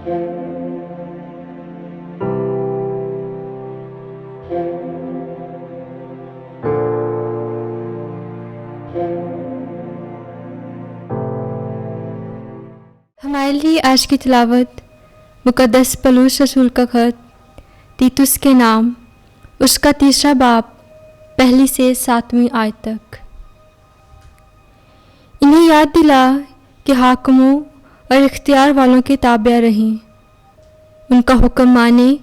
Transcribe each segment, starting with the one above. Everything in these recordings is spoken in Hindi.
हमारे लिए आज की तिलावत मुक़द्दस पौलुस रसूल का ख़त तीतुस के नाम, उसका 3 बाब, 1 से 7वीं आयत तक। इन्हें याद दिला कि हाकिमों और इख्तियार वालों के ताबिया रहें, उनका हुक्म माने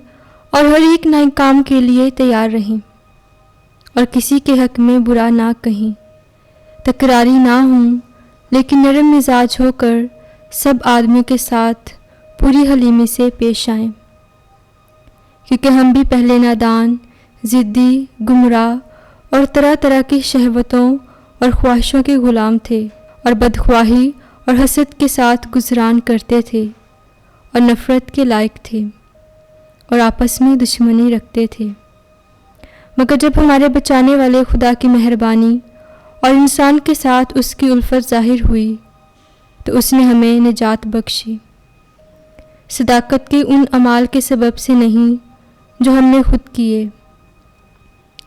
और हर एक नए काम के लिए तैयार रहें, और किसी के हक़ में बुरा ना कहें, तकरारी ना हों, लेकिन नरम मिजाज होकर सब आदमियों के साथ पूरी हलीमी से पेश आएं, क्योंकि हम भी पहले नादान, ज़िद्दी, गुमराह और तरह तरह की शहवतों और ख्वाहिशों के ग़ुलाम थे, और बदख्वाही और हसद के साथ गुज़रान करते थे, और नफ़रत के लायक थे, और आपस में दुश्मनी रखते थे। मगर जब हमारे बचाने वाले खुदा की मेहरबानी और इंसान के साथ उसकी उल्फत ज़ाहिर हुई, तो उसने हमें निजात बख्शी, सदाकत के उन अमाल के सबब से नहीं जो हमने खुद किए,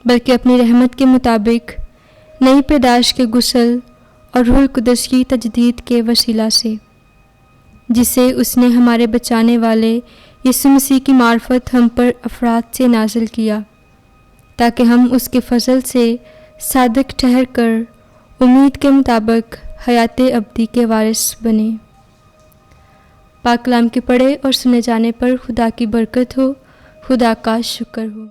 बल्कि अपनी रहमत के मुताबिक नई पैदाश के गुस्ल और रूहुल कुद्स की तजदीद के वसीला से, जिसे उसने हमारे बचाने वाले यीशु मसीह की मार्फत हम पर अफराद से नाजिल किया, ताकि हम उसके फजल से सादिक ठहर कर उम्मीद के मुताबिक हयात अब्दी के वारिस बने। पाक कलाम के पढ़े और सुने जाने पर खुदा की बरकत हो, खुदा का शुक्र हो।